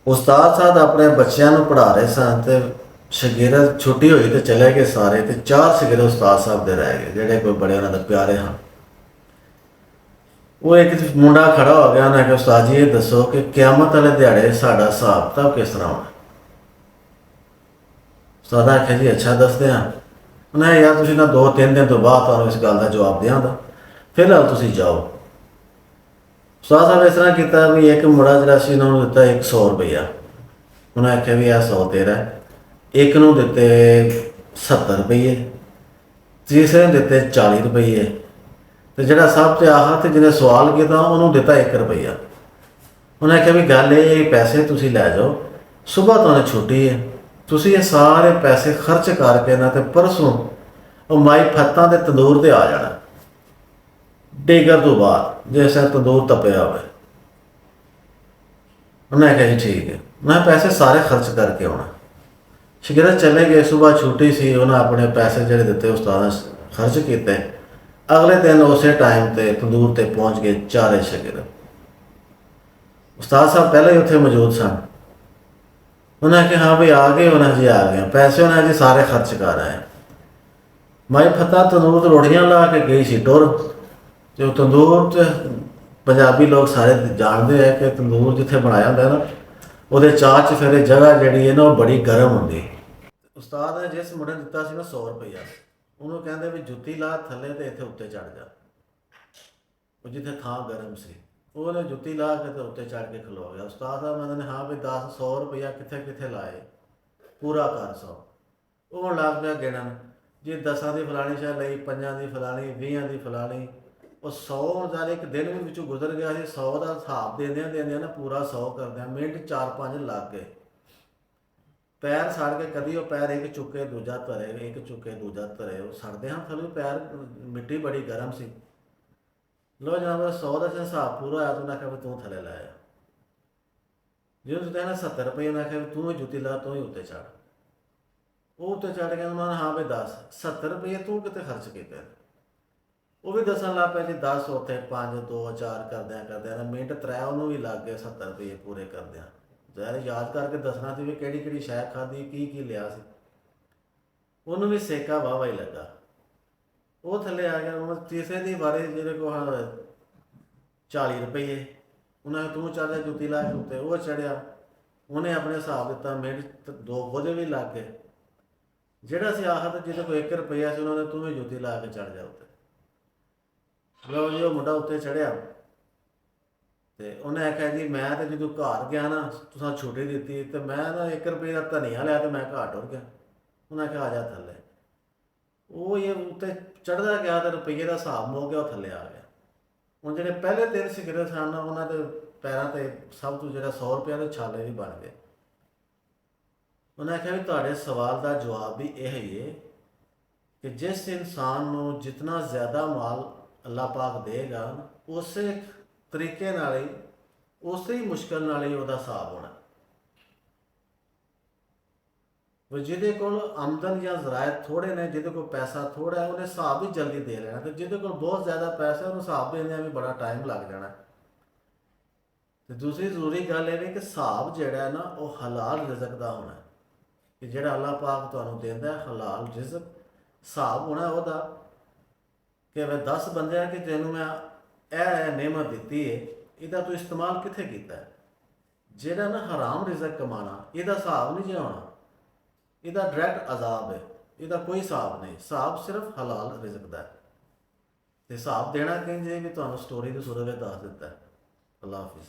ਉਸਤਾਦ ਸਾਹਿਬ ਆਪਣੇ ਬੱਚਿਆਂ ਨੂੰ ਪੜ੍ਹਾ ਰਹੇ ਸਨ ਤੇ ਸ਼ਾਗਿਰਦ ਛੁੱਟੀ ਹੋਈ ਤੇ ਚਲੇ ਗਏ ਸਾਰੇ ਤੇ ਚਾਰ ਸ਼ਾਗਿਰਦ ਉਸਤਾਦ ਸਾਹਿਬ ਦੇ ਰਹਿ ਗਏ ਜਿਹੜੇ ਕੋਈ ਬੜੇ ਉਹਨਾਂ ਦੇ ਪਿਆਰੇ ਹਨ। ਉਹ ਇੱਕ ਮੁੰਡਾ ਖੜਾ ਹੋ ਗਿਆ, ਉਹਨੇ ਕਿਹਾ ਉਸਤਾਦ ਜੀ ਇਹ ਦੱਸੋ ਕਿ ਕਿਆਮਤ ਵਾਲੇ ਦਿਹਾੜੇ ਸਾਡਾ ਹਿਸਾਬ ਕਿਤਾਬ ਕਿਸ ਤਰ੍ਹਾਂ ਹੋਣਾ। ਉਸਤਾਦ ਆਖਿਆ ਜੀ ਅੱਛਾ ਦੱਸਦੇ ਹਾਂ। ਉਹਨੇ ਯਾਰ ਤੁਸੀਂ ਨਾ 2-3 ਦਿਨ ਤੋਂ ਬਾਅਦ ਤੁਹਾਨੂੰ ਇਸ ਗੱਲ ਦਾ ਜਵਾਬ ਦਿਆਂਗਾ, ਫਿਲਹਾਲ ਤੁਸੀਂ ਜਾਓ। ਉਸਤਾਦ ਸਾਹਿਬ ਇਸ ਤਰ੍ਹਾਂ ਕੀਤਾ ਵੀ ਇੱਕ ਮੁੰਡਾ ਜਿਹੜਾ ਸੀ ਉਹਨਾਂ ਨੂੰ ਦਿੱਤਾ 100 ਰੁਪਈਆ। ਉਹਨੇ ਆਖਿਆ ਵੀ ਇਹ 100 ਤੇਰਾ, ਇੱਕ ਨੂੰ ਦਿੱਤੇ 70 ਰੁਪਈਏ, ਤੀਸਰੇ ਨੂੰ ਦਿੱਤੇ 40 ਰੁਪਈਏ ਤੇ ਜਿਹੜਾ ਸਭ ਤੋਂ ਆਖਰ ਤੇ ਜਿਹਨੇ ਸਵਾਲ ਕੀਤਾ ਉਹਨੂੰ ਦਿੱਤਾ 1 ਰੁਪਈਆ। ਉਹਨੇ ਆਖਿਆ ਵੀ ਗੱਲ ਇਹ ਪੈਸੇ ਤੁਸੀਂ ਲੈ ਜਾਓ, ਸਵੇਰ ਤੁਹਾਨੂੰ ਛੁੱਟੀ ਹੈ, ਤੁਸੀਂ ਇਹ ਸਾਰੇ ਪੈਸੇ ਖਰਚ ਕਰਕੇ ਨਾ ਤੇ ਪਰਸੋਂ ਉਹ ਮਾਈ ਫੱਤਾਂ ਦੇ ਤੰਦੂਰ ਤੇ ਆ ਜਾਣਾ ਡੇਗਰ ਤੋਂ ਬਾਅਦ ਜੈਸਾ ਤੰਦੂਰ ਤਪਿਆ ਹੋਵੇ। ਉਹਨੇ ਆਖਿਆ ਜੀ ਠੀਕ ਹੈ। ਮੈਂ ਪੈਸੇ ਸਾਰੇ ਖਰਚ ਕਰਕੇ ਆਉਣਾ। ਸ਼ਾਗਿਰਦ ਚਲੇ ਗਏ, ਸਵੇਰ ਛੁੱਟੀ ਸੀ, ਉਹਨਾਂ ਆਪਣੇ ਪੈਸੇ ਜਿਹੜੇ ਦਿੱਤੇ ਉਸਤਾਦ ਨੇ ਖਰਚ ਕੀਤੇ। ਅਗਲੇ ਦਿਨ ਉਸੇ ਟਾਈਮ ਤੇ ਤੰਦੂਰ ਤੇ ਪਹੁੰਚ ਗਏ ਚਾਰੇ ਸ਼ਾਗਿਰਦ। ਉਸਤਾਦ ਸਾਹਿਬ ਪਹਿਲਾਂ ਹੀ ਉੱਥੇ ਮੌਜੂਦ ਸਨ। ਉਹਨਾਂ ਆਖਿਆ ਹਾਂ ਵੀ ਆ ਗਏ। ਉਹਨਾਂ ਜੀ ਆ ਗਏ, ਪੈਸੇ ਉਹਨਾਂ ਜੀ ਸਾਰੇ ਖਰਚ ਕਰ ਆਏ। ਮਾਈ ਫੱਤਾ ਤੰਦੂਰ ਤੇ ਰੋਟੀਆਂ ਲਾ ਕੇ ਗਈ ਸੀ ਟੁਰ ਤੇ ਉਹ ਤੰਦੂਰ ਤੇ ਪੰਜਾਬੀ ਲੋਕ ਸਾਰੇ ਜਾਣਦੇ ਹੈ ਕਿ ਤੰਦੂਰ ਜਿੱਥੇ ਬਣਾਇਆ ਹੁੰਦਾ ਨਾ ਉਹਦੇ ਚਾਰ ਚੁਫੇਰੇ ਜਗ੍ਹਾ ਜਿਹੜੀ ਹੈ ਨਾ ਉਹ ਬੜੀ ਗਰਮ ਹੁੰਦੀ। ਉਸਤਾਦ ਨੇ ਜਿਸ ਮੁੰਡੇ ਨੂੰ ਦਿੱਤਾ ਸੀ ਨਾ 100 ਰੁਪਈਆ, ਉਹਨੂੰ ਕਹਿੰਦੇ ਵੀ ਜੁੱਤੀ ਲਾ ਥੱਲੇ ਤੇ ਇੱਥੇ ਉੱਤੇ ਚੜ ਜਾ। ਉਹ ਜਿੱਥੇ ਥਾਂ ਗਰਮ ਸੀ ਉਹਨੇ ਜੁੱਤੀ ਲਾ ਕੇ ਤੇ ਉੱਤੇ ਚੜ ਕੇ ਖਲੋ ਗਿਆ। ਉਸਤਾਦ ਸਾਹਿਬ ਕਹਿੰਦੇ ਨੇ ਹਾਂ ਵੀ 100 ਰੁਪਈਆ ਕਿੱਥੇ ਕਿੱਥੇ ਲਾਏ, ਪੂਰਾ ਕਰ 100। ਉਹ ਲੱਗ ਪਿਆ ਗਿਣਨ, ਜੇ 10 ਦੀ ਫਲਾਣੀ ਸ਼ਾਇਦ ਲਈ, 5 ਦੀ ਫਲਾਣੀ, 20 ਦੀ ਫਲਾਣੀ। ਉਹ 100 ਹਜ਼ਾਰ ਇੱਕ ਦਿਨ ਵੀ ਵਿੱਚੋਂ ਗੁਜ਼ਰ ਗਿਆ ਸੀ। 100 ਦਾ ਹਿਸਾਬ ਦਿੰਦਿਆਂ ਨਾ ਪੂਰਾ 100 ਕਰਦਿਆਂ ਮਿੰਟ 4-5 ਲੱਗ ਗਏ। ਪੈਰ ਸੜ ਕੇ ਕਦੀ ਉਹ ਪੈਰ ਇੱਕ ਚੁੱਕੇ ਦੂਜਾ ਧਰੇ, ਇੱਕ ਚੁੱਕੇ ਦੂਜਾ ਧਰੇ, ਉਹ ਸੜਦੇ ਹਨ ਥੱਲੇ ਪੈਰ, ਮਿੱਟੀ ਬੜੀ ਗਰਮ ਸੀ। ਲੋ ਜਨਾਬ 100 ਦਾ ਹਿਸਾਬ ਪੂਰਾ ਹੋਇਆ ਤਾਂ ਉਹਨਾਂ ਆਖਿਆ ਵੀ ਤੂੰ ਥੱਲੇ ਲੈ ਆ। ਜਦੋਂ ਤੁਸੀਂ ਕਹਿੰਦੇ 70 ਰੁਪਏ ਉਹਨਾਂ ਆਖਿਆ ਵੀ ਤੂੰ ਹੀ ਜੁੱਤੀ ਲਾ, ਤੂੰ ਹੀ ਉੱਤੇ ਚੜ। ਉਹ ਉੱਤੇ ਚੜ ਕੇ ਉਹਨਾਂ ਨੇ ਹਾਂ ਵੀ 70 ਰੁਪਏ ਤੂੰ ਕਿਤੇ ਖਰਚ ਕੀਤੇ। ਉਹ ਵੀ ਦੱਸਣ ਲੱਗ ਪਿਆ ਜੀ 10 ਉੱਥੇ 5 2 4 ਕਰਦਿਆਂ ਮਿੰਟ 3 ਉਹਨੂੰ ਵੀ ਲੱਗ ਗਏ 70 ਰੁਪਏ ਪੂਰੇ ਕਰਦਿਆਂ। ਯਾਰ ਯਾਦ ਕਰਕੇ ਦੱਸਣਾ ਸੀ ਵੀ ਕਿਹੜੀ ਕਿਹੜੀ ਸ਼ੈ ਖਾਧੀ, ਕੀ ਲਿਆ ਸੀ। ਉਹਨੂੰ ਵੀ ਸੇਕਾ ਵਾਹ ਹੀ ਲੱਗਾ, ਉਹ ਥੱਲੇ ਆ ਗਿਆ। ਹੁਣ ਤੀਸਰੇ ਦੀ ਵਾਰੀ ਜਿਹਦੇ ਕੋਲ 40 ਰੁਪਏ, ਉਹਨਾਂ ਨੇ ਤੂੰ ਚੱਲ ਜੁੱਤੀ ਲਾ ਕੇ ਉੱਤੇ, ਉਹ ਚੜਿਆ। ਉਹਨੇ ਆਪਣੇ ਹਿਸਾਬ ਦਿੱਤਾ, ਮਿੰਟ 2 ਉਹਦੇ ਵੀ ਲੱਗ ਗਏ। ਜਿਹੜਾ ਸੀ ਆਖਰ ਜਿਹਦੇ ਕੋਲ 1 ਰੁਪਈਆ ਸੀ ਉਹਨਾਂ ਨੇ ਤੂੰ ਵੀ ਜੁੱਤੀ ਲਾ ਕੇ ਚੜ ਜਾ ਉੱਤੇ। ਲਓ ਜੀ ਉਹ ਮੁੰਡਾ ਉੱਤੇ ਚੜਿਆ ਤੇ ਉਹਨੇ ਆਖਿਆ ਜੀ ਮੈਂ ਤਾਂ ਜਦੋਂ ਘਰ ਗਿਆ ਨਾ ਤੁਸੀਂ ਛੁੱਟੀ ਦਿੱਤੀ ਤੇ ਮੈਂ ਨਾ 1 ਰੁਪਏ ਦਾ ਧਨੀਆ ਲਿਆ ਤੇ ਮੈਂ ਘਰ ਟੁਰ ਗਿਆ। ਉਹਨੇ ਆਖਿਆ ਆ ਜਾ ਥੱਲੇ। ਉਹ ਇਹ ਉੱਤੇ ਚੜ੍ਹਦਾ ਗਿਆ ਤੇ ਰੁਪਈਏ ਦਾ ਹਿਸਾਬ ਮੁੱਕ ਗਿਆ, ਉਹ ਥੱਲੇ ਆ ਗਿਆ। ਹੁਣ ਜਿਹੜੇ ਪਹਿਲੇ 3 ਸ਼ਾਗਿਰਦ ਸਨ ਉਹਨਾਂ ਦੇ ਪੈਰਾਂ ਤੇ ਸਭ ਤੋਂ ਜਿਹੜਾ 100 ਰੁਪਏ ਦੇ ਛਾਲੇ ਵੀ ਬਣ ਗਏ। ਉਹਨੇ ਆਖਿਆ ਵੀ ਤੁਹਾਡੇ ਸਵਾਲ ਦਾ ਜਵਾਬ ਵੀ ਇਹ ਹੀ ਹੈ ਕਿ ਜਿਸ ਇਨਸਾਨ ਨੂੰ ਜਿਤਨਾ ਜ਼ਿਆਦਾ ਮਾਲ ਅੱਲਾਹ ਪਾਕ ਦੇਗਾ ਉਸੇ ਤਰੀਕੇ ਨਾਲ ਹੀ, ਉਸੇ ਹੀ ਮੁਸ਼ਕਲ ਨਾਲ ਹੀ ਉਹਦਾ ਹਿਸਾਬ ਹੋਣਾ। ਜਿਹਦੇ ਕੋਲ ਆਮਦਨ ਜਾਂ ਜ਼ਰਾਇਤ ਥੋੜ੍ਹੇ ਨੇ, ਜਿਹਦੇ ਕੋਲ ਪੈਸਾ ਥੋੜ੍ਹਾ ਹੈ, ਉਹਨੇ ਹਿਸਾਬ ਵੀ ਜਲਦੀ ਦੇ ਲੈਣਾ ਤੇ ਜਿਹਦੇ ਕੋਲ ਬਹੁਤ ਜ਼ਿਆਦਾ ਪੈਸਾ ਉਹਨੂੰ ਹਿਸਾਬ ਦੇਦਿਆਂ ਵੀ ਬੜਾ ਟਾਈਮ ਲੱਗ ਜਾਣਾ। ਤੇ ਦੂਸਰੀ ਜ਼ਰੂਰੀ ਗੱਲ ਇਹ ਵੀ ਕਿ ਹਿਸਾਬ ਜਿਹੜਾ ਹੈ ਨਾ ਉਹ ਹਲਾਲ ਰਿਜ਼ਕ ਦਾ ਹੋਣਾ, ਕਿ ਜਿਹੜਾ ਅੱਲਾਹ ਪਾਕ ਤੁਹਾਨੂੰ ਦਿੰਦਾ ਹਲਾਲ ਰਿਜ਼ਕ, ਹਿਸਾਬ ਹੋਣਾ ਉਹਦਾ ਕਿ ਮੈਂ 10 ਬੰਦਿਆਂ ਕਿ ਤੈਨੂੰ ਮੈਂ ਇਹ ਨੇਮਤ ਦਿੱਤੀ ਹੈ, ਇਹਦਾ ਤੂੰ ਇਸਤੇਮਾਲ ਕਿੱਥੇ ਕੀਤਾ। ਜਿਹੜਾ ਨਾ ਹਰਾਮ ਰਿਜ਼ਕ ਕਮਾਣਾ ਇਹਦਾ ਹਿਸਾਬ ਨਹੀਂ ਹੋਣਾ, ਇਹਦਾ ਡਾਇਰੈਕਟ ਅਜ਼ਾਬ ਹੈ, ਇਹਦਾ ਕੋਈ ਹਿਸਾਬ ਨਹੀਂ। ਹਿਸਾਬ ਸਿਰਫ ਹਲਾਲ ਰਿਜ਼ਕ ਦਾ ਹੈ ਤੇ ਹਿਸਾਬ ਦੇਣਾ ਕਹਿੰਦੇ ਵੀ ਤੁਹਾਨੂੰ ਸਟੋਰੀ ਦੀ ਸੂਰਤ ਵਿੱਚ ਦੱਸ ਦਿੱਤਾ ਹੈ। ਅੱਲਾਹ ਹਾਫਿਜ਼।